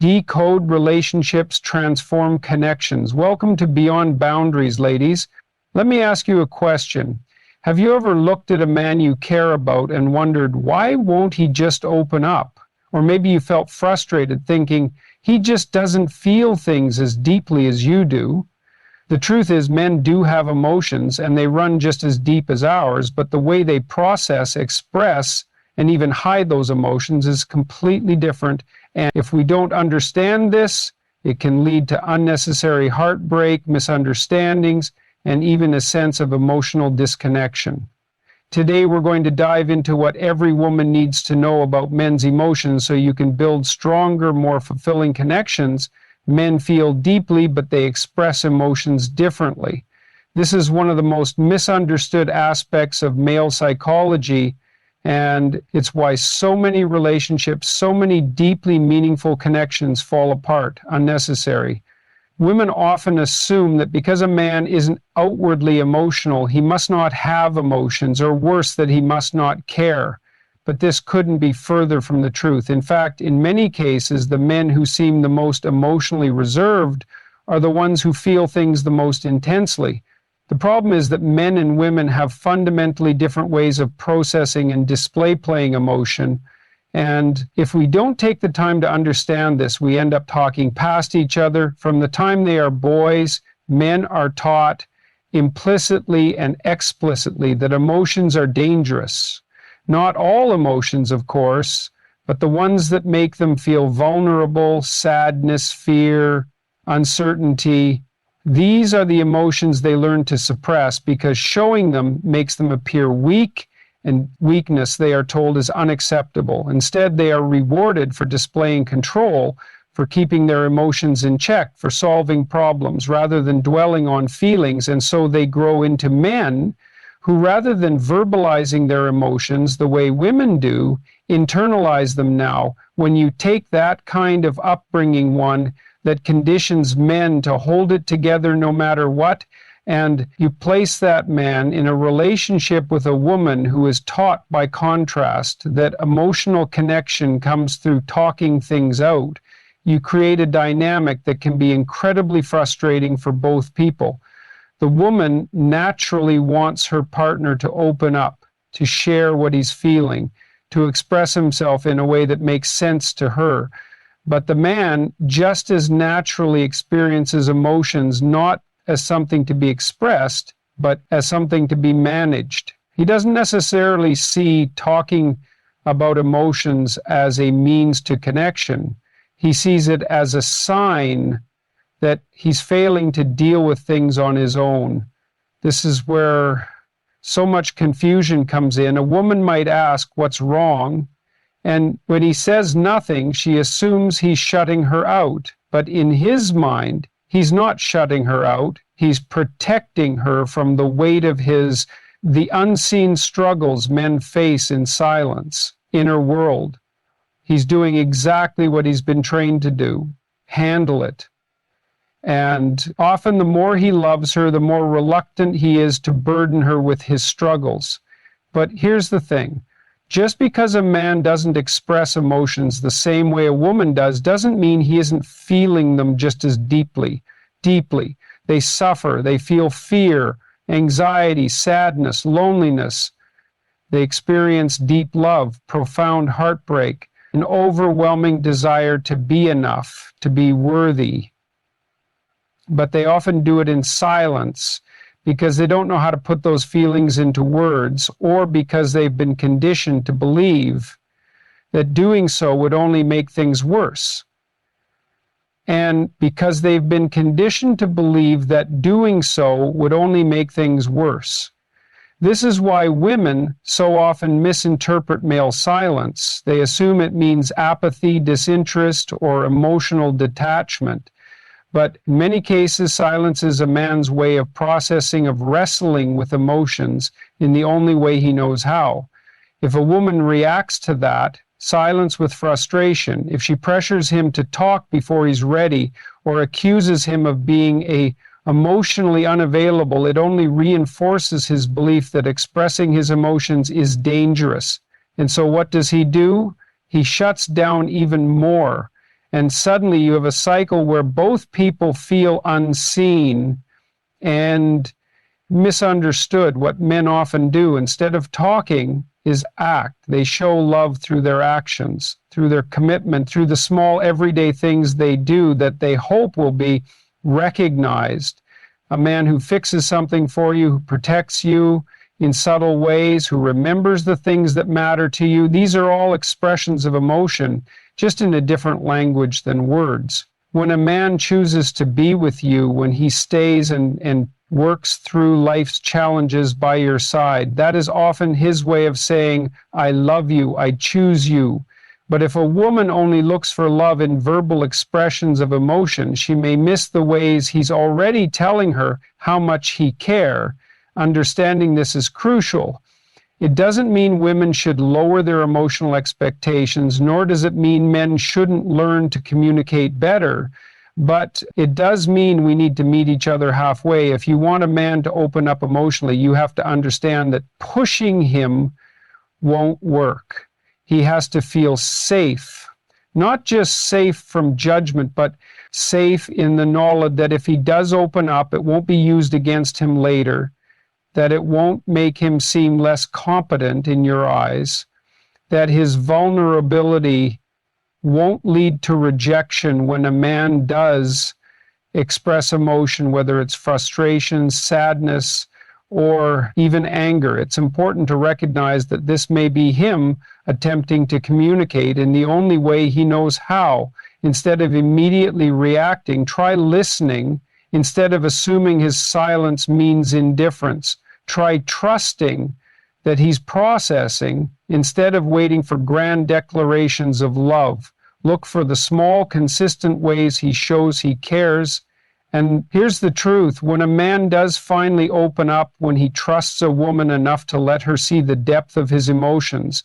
Decode relationships, transform connections. Welcome to Beyond Boundaries, ladies. Let me ask you a question. Have you ever looked at a man you care about and wondered, why won't he just open up? Or maybe you felt frustrated thinking, he just doesn't feel things as deeply as you do. The truth is, men do have emotions and they run just as deep as ours, but the way they process, express, and even hide those emotions is completely different. And if we don't understand this, it can lead to unnecessary heartbreak, misunderstandings, and even a sense of emotional disconnection. Today, we're going to dive into what every woman needs to know about men's emotions so you can build stronger, more fulfilling connections. Men feel deeply, but they express emotions differently. This is one of the most misunderstood aspects of male psychology, and it's why so many relationships, so many deeply meaningful connections fall apart, unnecessary. Women often assume that because a man isn't outwardly emotional, he must not have emotions, or worse, that he must not care. But this couldn't be further from the truth. In fact, in many cases, the men who seem the most emotionally reserved are the ones who feel things the most intensely. The problem is that men and women have fundamentally different ways of processing and displaying emotion. And if we don't take the time to understand this, we end up talking past each other. From the time they are boys, men are taught implicitly and explicitly that emotions are dangerous. Not all emotions, of course, but the ones that make them feel vulnerable, sadness, fear, uncertainty. These are the emotions they learn to suppress because showing them makes them appear weak, and weakness, they are told, is unacceptable. Instead, they are rewarded for displaying control, for keeping their emotions in check, for solving problems rather than dwelling on feelings. And so they grow into men who, rather than verbalizing their emotions the way women do, internalize them now. When you take that kind of upbringing, one that conditions men to hold it together no matter what, and you place that man in a relationship with a woman who is taught by contrast that emotional connection comes through talking things out, you create a dynamic that can be incredibly frustrating for both people. The woman naturally wants her partner to open up, to share what he's feeling, to express himself in a way that makes sense to her. But the man just as naturally experiences emotions not as something to be expressed, but as something to be managed. He doesn't necessarily see talking about emotions as a means to connection. He sees it as a sign that he's failing to deal with things on his own. This is where so much confusion comes in. A woman might ask, "What's wrong?" And when he says nothing, she assumes he's shutting her out. But in his mind, he's not shutting her out. He's protecting her from the weight of the unseen struggles men face in silence, inner world. He's doing exactly what he's been trained to do, handle it. And often the more he loves her, the more reluctant he is to burden her with his struggles. But here's the thing. Just because a man doesn't express emotions the same way a woman does, doesn't mean he isn't feeling them just as deeply. They suffer, they feel fear, anxiety, sadness, loneliness. They experience deep love, profound heartbreak, an overwhelming desire to be enough, to be worthy. But they often do it in silence because they don't know how to put those feelings into words, or because they've been conditioned to believe that doing so would only make things worse. And because they've been conditioned to believe that doing so would only make things worse. This is why women so often misinterpret male silence. They assume it means apathy, disinterest, or emotional detachment. But in many cases, silence is a man's way of processing, of wrestling with emotions in the only way he knows how. If a woman reacts to that, silence, with frustration, if she pressures him to talk before he's ready, or accuses him of being emotionally unavailable, it only reinforces his belief that expressing his emotions is dangerous. And so what does he do? He shuts down even more. And suddenly you have a cycle where both people feel unseen and misunderstood. What men often do, instead of talking, is act. They show love through their actions, through their commitment, through the small everyday things they do that they hope will be recognized. A man who fixes something for you, who protects you in subtle ways, who remembers the things that matter to you. These are all expressions of emotion, just in a different language than words. When a man chooses to be with you, when he stays and works through life's challenges by your side, that is often his way of saying, I love you, I choose you. But if a woman only looks for love in verbal expressions of emotion, she may miss the ways he's already telling her how much he cares. Understanding this is crucial. It doesn't mean women should lower their emotional expectations, nor does it mean men shouldn't learn to communicate better. But it does mean we need to meet each other halfway. If you want a man to open up emotionally, you have to understand that pushing him won't work. He has to feel safe, not just safe from judgment, but safe in the knowledge that if he does open up, it won't be used against him later, that it won't make him seem less competent in your eyes, that his vulnerability won't lead to rejection when a man does express emotion, whether it's frustration, sadness, or even anger. It's important to recognize that this may be him attempting to communicate in the only way he knows how. Instead of immediately reacting, try listening. Instead of assuming his silence means indifference, try trusting that he's processing instead of waiting for grand declarations of love. Look for the small, consistent ways he shows he cares. And here's the truth. When a man does finally open up, when he trusts a woman enough to let her see the depth of his emotions,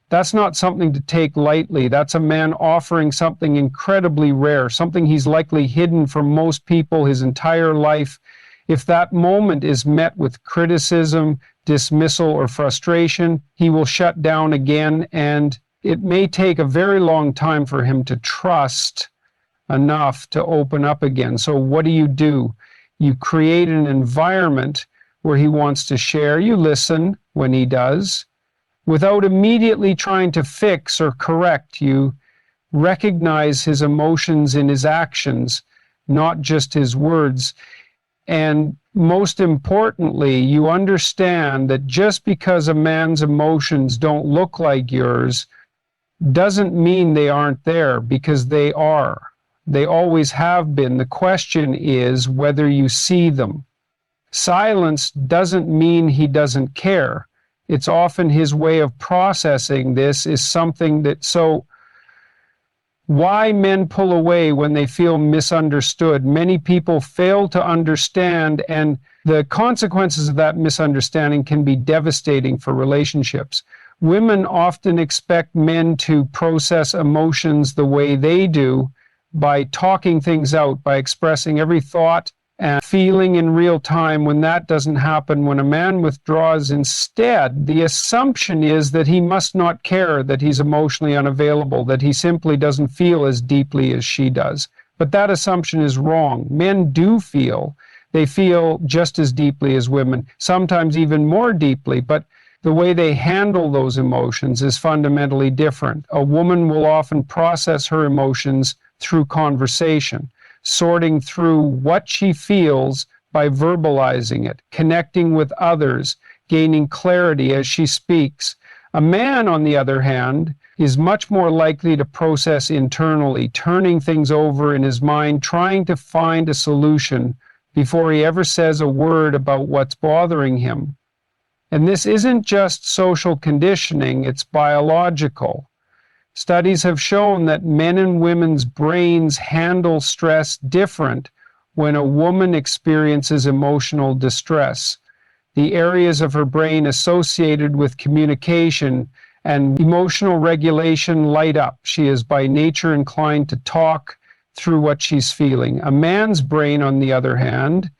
that's not something to take lightly. That's a man offering something incredibly rare, something he's likely hidden from most people his entire life. If that moment is met with criticism, dismissal, or frustration, he will shut down again, and it may take a very long time for him to trust enough to open up again. So what do? You create an environment where he wants to share. You listen when he does, without immediately trying to fix or correct. You recognize his emotions in his actions, not just his words. And most importantly, you understand that just because a man's emotions don't look like yours doesn't mean they aren't there, because they are. They always have been. The question is whether you see them. Silence doesn't mean he doesn't care. It's often his way of processing this is something that, so why men pull away when they feel misunderstood? Many people fail to understand, and the consequences of that misunderstanding can be devastating for relationships. Women often expect men to process emotions the way they do, by talking things out, by expressing every thought and feeling in real time. When that doesn't happen, when a man withdraws instead, the assumption is that he must not care, that he's emotionally unavailable, that he simply doesn't feel as deeply as she does. But that assumption is wrong. Men do feel. They feel just as deeply as women, sometimes even more deeply, but the way they handle those emotions is fundamentally different. A woman will often process her emotions through conversation, sorting through what she feels by verbalizing it, connecting with others, gaining clarity as she speaks. A man, on the other hand, is much more likely to process internally, turning things over in his mind, trying to find a solution before he ever says a word about what's bothering him. And this isn't just social conditioning, it's biological. Studies have shown that men and women's brains handle stress different when a woman experiences emotional distress. The areas of her brain associated with communication and emotional regulation light up. She is by nature inclined to talk through what she's feeling. A man's brain, on the other hand,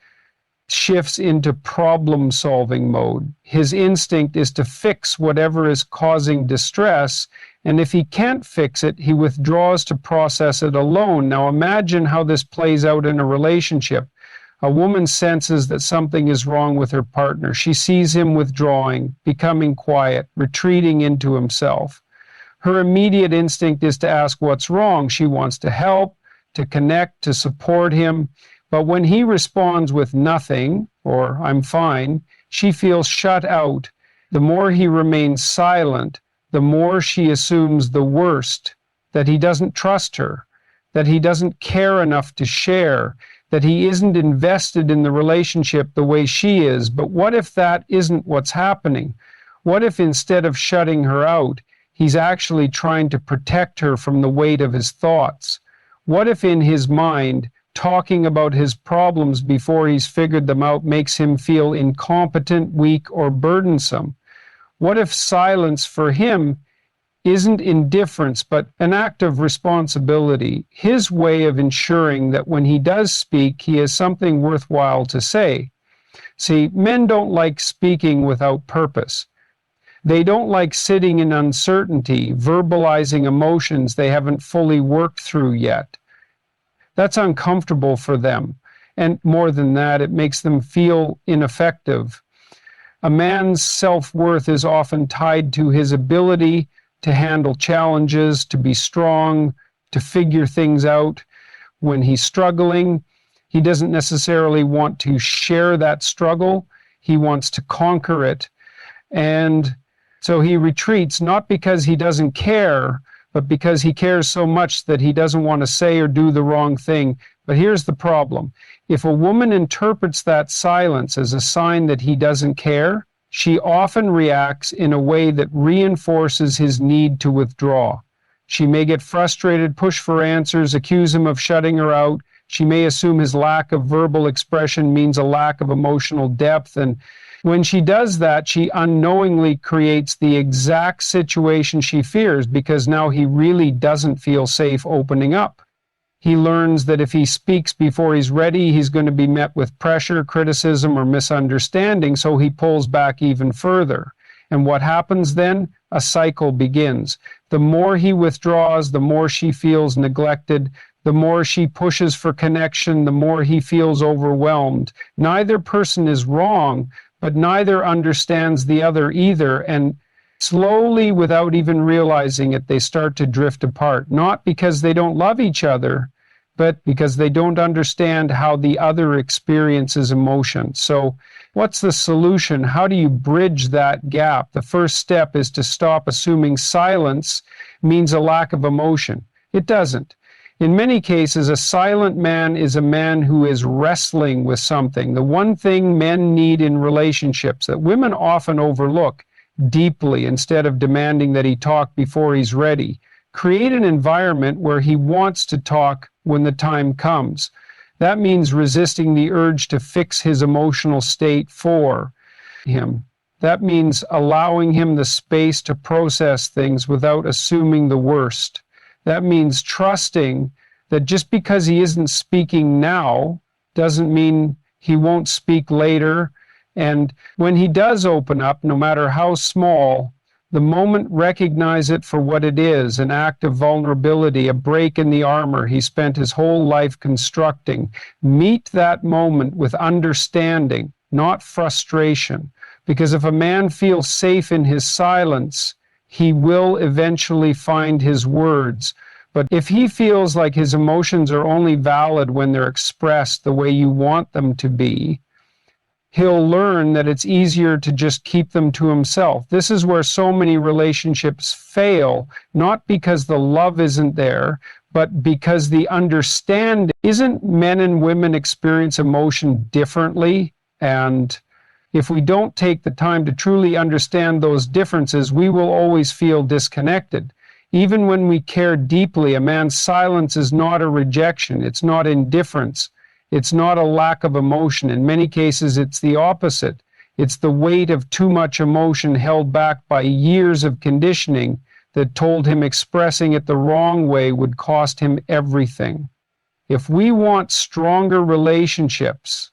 shifts into problem-solving mode. His instinct is to fix whatever is causing distress, And if he can't fix it, he withdraws to process it alone. Now imagine how this plays out in a relationship. A woman senses that something is wrong with her partner. She sees him withdrawing, becoming quiet, retreating into himself. Her immediate instinct is to ask what's wrong. She wants to help, to connect, to support him. But when he responds with nothing, or I'm fine, she feels shut out. The more he remains silent, the more she assumes the worst, that he doesn't trust her, that he doesn't care enough to share, that he isn't invested in the relationship the way she is. But what if that isn't what's happening? What if instead of shutting her out, he's actually trying to protect her from the weight of his thoughts? What if in his mind, talking about his problems before he's figured them out makes him feel incompetent, weak, or burdensome? What if silence for him isn't indifference, but an act of responsibility, his way of ensuring that when he does speak, he has something worthwhile to say? See, men don't like speaking without purpose. They don't like sitting in uncertainty, verbalizing emotions they haven't fully worked through yet. That's uncomfortable for them. And more than that, it makes them feel ineffective. A man's self-worth is often tied to his ability to handle challenges, to be strong, to figure things out. When he's struggling, he doesn't necessarily want to share that struggle. He wants to conquer it. And so he retreats, not because he doesn't care, but because he cares so much that he doesn't want to say or do the wrong thing. But here's the problem. If a woman interprets that silence as a sign that he doesn't care, she often reacts in a way that reinforces his need to withdraw. She may get frustrated, push for answers, accuse him of shutting her out. She may assume his lack of verbal expression means a lack of emotional depth. And when she does that, she unknowingly creates the exact situation she fears, because now he really doesn't feel safe opening up. He learns that if he speaks before he's ready, he's going to be met with pressure, criticism, or misunderstanding, so he pulls back even further. And what happens then? A cycle begins. The more he withdraws, the more she feels neglected. The more she pushes for connection, the more he feels overwhelmed. Neither person is wrong, but neither understands the other either. And slowly, without even realizing it, they start to drift apart. Not because they don't love each other, but because they don't understand how the other experiences emotion. So what's the solution? How do you bridge that gap? The first step is to stop assuming silence means a lack of emotion. It doesn't. In many cases, a silent man is a man who is wrestling with something. The one thing men need in relationships that women often overlook deeply instead of demanding that he talk before he's ready. Create an environment where he wants to talk when the time comes. That means resisting the urge to fix his emotional state for him. That means allowing him the space to process things without assuming the worst. That means trusting that just because he isn't speaking now doesn't mean he won't speak later. And when he does open up, no matter how small, the moment recognize it for what it is, an act of vulnerability, a break in the armor he spent his whole life constructing. Meet that moment with understanding, not frustration. Because if a man feels safe in his silence, he will eventually find his words. But if he feels like his emotions are only valid when they're expressed the way you want them to be, he'll learn that it's easier to just keep them to himself. This is where so many relationships fail, not because the love isn't there, but because the understanding isn't. Men and women experience emotion differently, and if we don't take the time to truly understand those differences, we will always feel disconnected. Even when we care deeply, a man's silence is not a rejection, it's not indifference. It's not a lack of emotion. In many cases, it's the opposite. It's the weight of too much emotion held back by years of conditioning that told him expressing it the wrong way would cost him everything. If we want stronger relationships,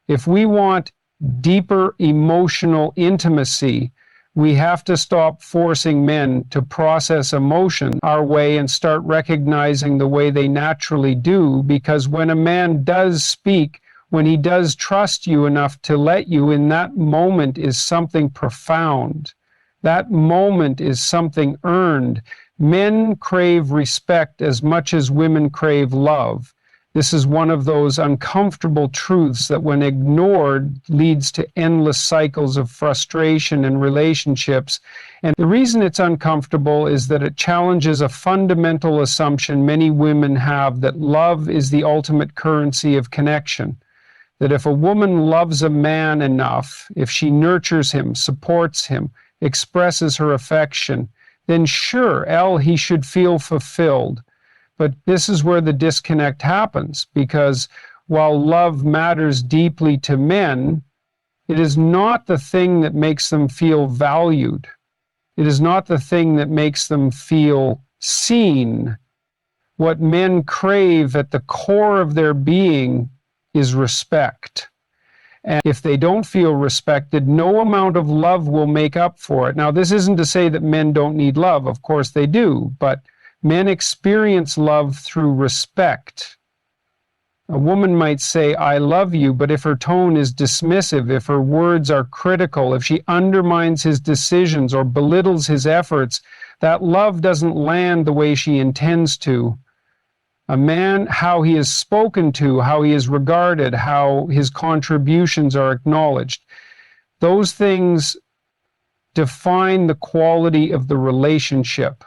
if we want deeper emotional intimacy, We have to stop forcing men to process emotion our way and start recognizing the way they naturally do, because when a man does speak, when he does trust you enough to let you, in that moment is something profound. That moment is something earned. Men crave respect as much as women crave love. This is one of those uncomfortable truths that, when ignored, leads to endless cycles of frustration in relationships. And the reason it's uncomfortable is that it challenges a fundamental assumption many women have, that love is the ultimate currency of connection. That if a woman loves a man enough, if she nurtures him, supports him, expresses her affection, then sure, he should feel fulfilled. But this is where the disconnect happens, because while love matters deeply to men, it is not the thing that makes them feel valued. It is not the thing that makes them feel seen. What men crave at the core of their being is respect. And if they don't feel respected, no amount of love will make up for it. Now, this isn't to say that men don't need love. Of course they do, but men experience love through respect. A woman might say, "I love you," but if her tone is dismissive, if her words are critical, if she undermines his decisions or belittles his efforts, that love doesn't land the way she intends to. A man, how he is spoken to, how he is regarded, how his contributions are acknowledged, those things define the quality of the relationship.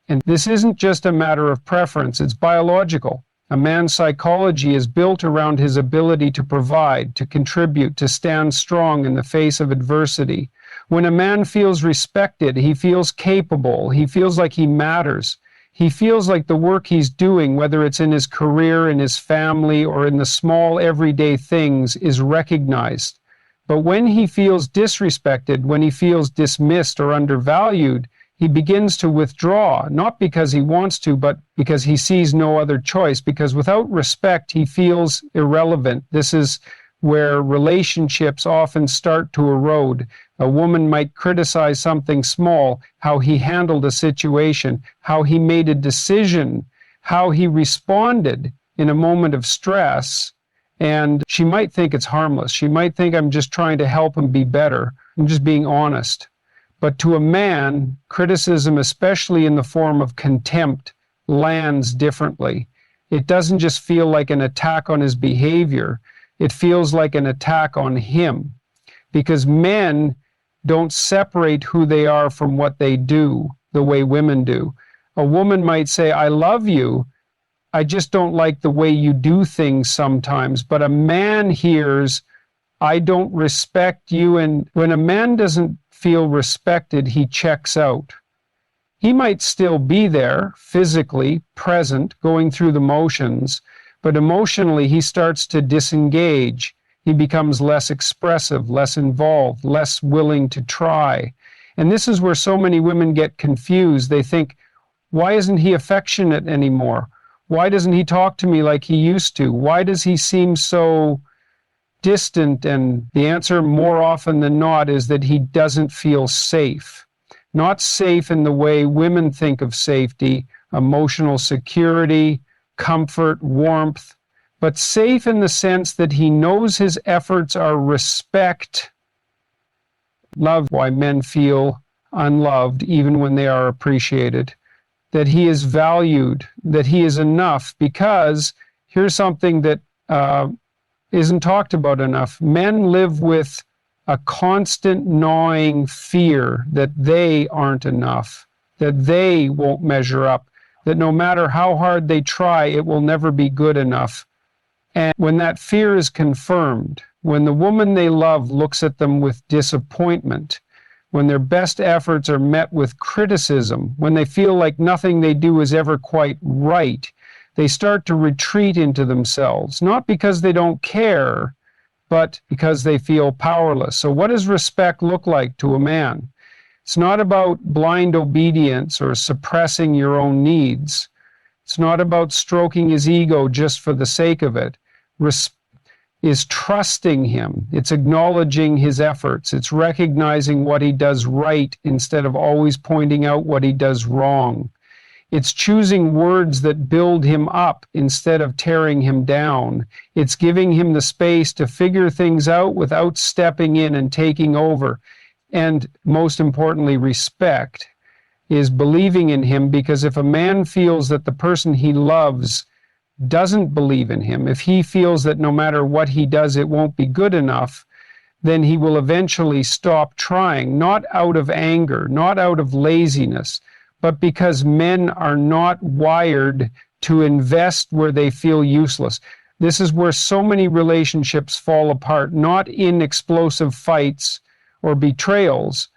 And this isn't just a matter of preference, it's biological. A man's psychology is built around his ability to provide, to contribute, to stand strong in the face of adversity. When a man feels respected, he feels capable, he feels like he matters. He feels like the work he's doing, whether it's in his career, in his family, or in the small everyday things, is recognized. But when he feels disrespected, when he feels dismissed or undervalued, he begins to withdraw, not because he wants to, but because he sees no other choice. Because without respect, he feels irrelevant. This is where relationships often start to erode. A woman might criticize something small, how he handled a situation, how he made a decision, how he responded in a moment of stress, and she might think it's harmless. She might think, "I'm just trying to help him be better. I'm just being honest." But to a man, criticism, especially in the form of contempt, lands differently. It doesn't just feel like an attack on his behavior. It feels like an attack on him, because men don't separate who they are from what they do the way women do. A woman might say, "I love you, I just don't like the way you do things sometimes." But a man hears, "I don't respect you." And when a man doesn't feel respected, he checks out. He might still be there, physically present, going through the motions, but emotionally he starts to disengage. He becomes less expressive, less involved, less willing to try. And this is where so many women get confused. They think, "Why isn't he affectionate anymore? Why doesn't he talk to me like he used to? Why does he seem so distant?" And the answer, more often than not, is that he doesn't feel safe. Not safe in the way women think of safety, emotional security, comfort, warmth, but safe in the sense that he knows his efforts are respect. Love, why men feel unloved even when they are appreciated. That he is valued, that he is enough, because here's something that isn't talked about enough. Men live with a constant gnawing fear that they aren't enough, that they won't measure up, that no matter how hard they try, it will never be good enough. And when that fear is confirmed, when the woman they love looks at them with disappointment, when their best efforts are met with criticism, when they feel like nothing they do is ever quite right, they start to retreat into themselves, not because they don't care, but because they feel powerless. So what does respect look like to a man? It's not about blind obedience or suppressing your own needs. It's not about stroking his ego just for the sake of it. is trusting him. It's acknowledging his efforts. It's recognizing what he does right instead of always pointing out what he does wrong. It's choosing words that build him up instead of tearing him down. It's giving him the space to figure things out without stepping in and taking over. And most importantly, respect is believing in him, because if a man feels that the person he loves doesn't believe in him, if he feels that no matter what he does, it won't be good enough, then he will eventually stop trying, not out of anger, not out of laziness, but because men are not wired to invest where they feel useless. This is where so many relationships fall apart, not in explosive fights or betrayals,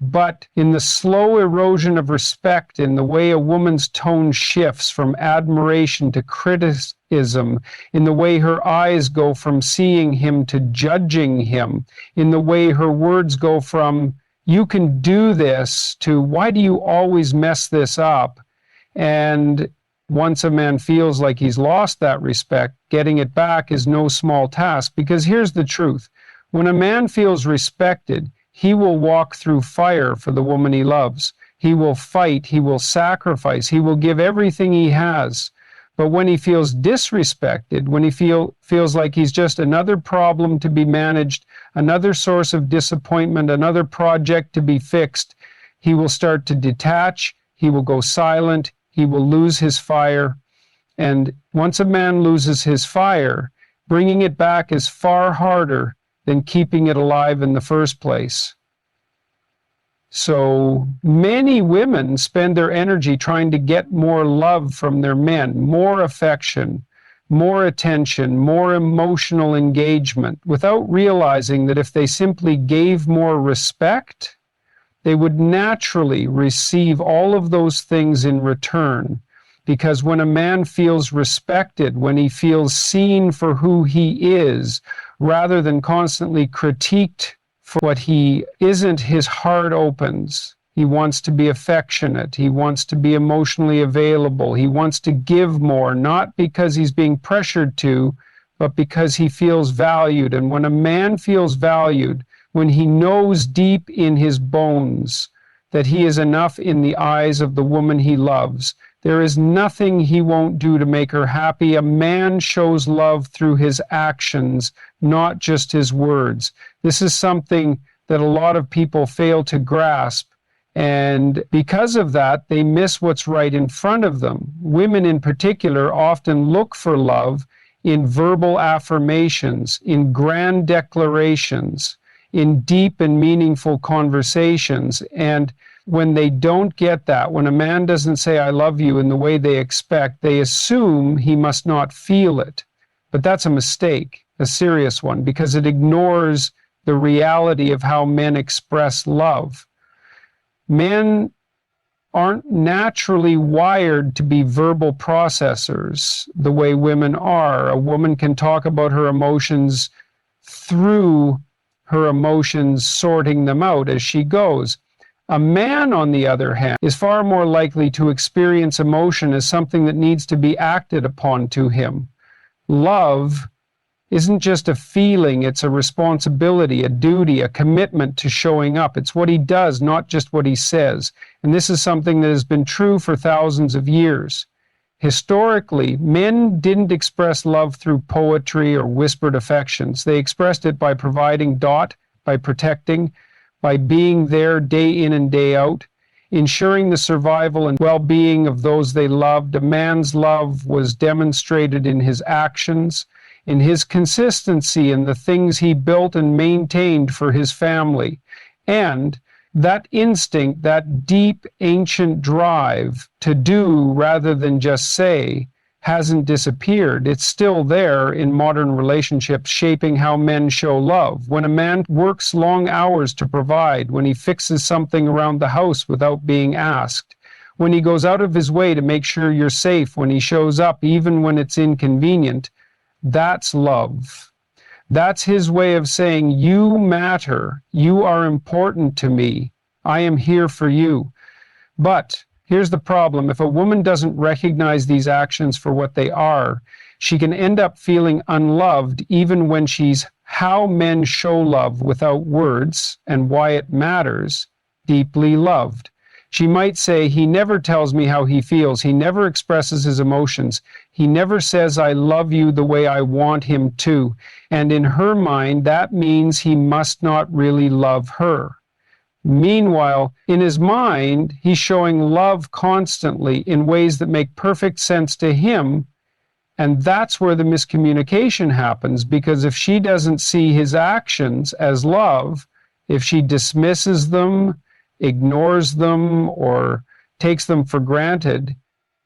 but in the slow erosion of respect, in the way a woman's tone shifts from admiration to criticism, in the way her eyes go from seeing him to judging him, in the way her words go from, "You can do this," to, "Why do you always mess this up?" And once a man feels like he's lost that respect, getting it back is no small task. Because here's the truth. When a man feels respected, he will walk through fire for the woman he loves. He will fight, he will sacrifice, he will give everything he has. But when he feels disrespected, when he feels like he's just another problem to be managed, another source of disappointment, another project to be fixed, he will start to detach, he will go silent, he will lose his fire. And once a man loses his fire, bringing it back is far harder than keeping it alive in the first place. So many women spend their energy trying to get more love from their men, more affection, more attention, more emotional engagement, without realizing that if they simply gave more respect, they would naturally receive all of those things in return. Because when a man feels respected, when he feels seen for who he is, rather than constantly critiqued for what he isn't, his heart opens. He wants to be affectionate. He wants to be emotionally available. He wants to give more, not because he's being pressured to, but because he feels valued. And when a man feels valued, when he knows deep in his bones that he is enough in the eyes of the woman he loves, there is nothing he won't do to make her happy. A man shows love through his actions, not just his words. This is something that a lot of people fail to grasp. And because of that, they miss what's right in front of them. Women in particular often look for love in verbal affirmations, in grand declarations, in deep and meaningful conversations. And when they don't get that, when a man doesn't say, "I love you," in the way they expect, they assume he must not feel it. But that's a mistake, a serious one, because it ignores the reality of how men express love. Men aren't naturally wired to be verbal processors the way women are. A woman can talk about her emotions through her emotions, sorting them out as she goes. A man, on the other hand, is far more likely to experience emotion as something that needs to be acted upon to him. Love isn't just a feeling, it's a responsibility, a duty, a commitment to showing up. It's what he does, not just what he says. And this is something that has been true for thousands of years. Historically, men didn't express love through poetry or whispered affections. They expressed it by providing, by protecting, by being there day in and day out, ensuring the survival and well-being of those they loved. A man's love was demonstrated in his actions, in his consistency in the things he built and maintained for his family. And that instinct, that deep ancient drive to do rather than just say, hasn't disappeared. It's still there in modern relationships, shaping how men show love. When a man works long hours to provide, when he fixes something around the house without being asked, when he goes out of his way to make sure you're safe, when he shows up even when it's inconvenient, that's love. That's his way of saying, you matter, you are important to me, I am here for you. But here's the problem. If a woman doesn't recognize these actions for what they are, She can end up feeling unloved even when she's how men show love without words and why it matters, deeply loved. She might say, he never tells me how he feels. He never expresses his emotions. He never says, I love you the way I want him to. And in her mind, that means he must not really love her. Meanwhile, in his mind, he's showing love constantly in ways that make perfect sense to him. And that's where the miscommunication happens, because if she doesn't see his actions as love, if she dismisses them, ignores them, or takes them for granted,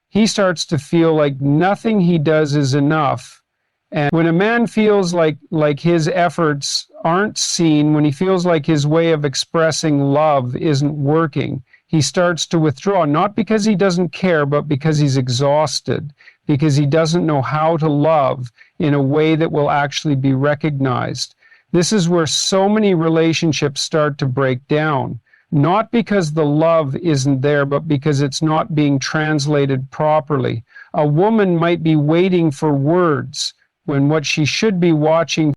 he starts to feel like nothing he does is enough. And when a man feels like his efforts aren't seen, when he feels like his way of expressing love isn't working, he starts to withdraw, not because he doesn't care, but because he's exhausted, because he doesn't know how to love in a way that will actually be recognized. This is where so many relationships start to break down. Not because the love isn't there, but because it's not being translated properly. A woman might be waiting for words when what she should be watching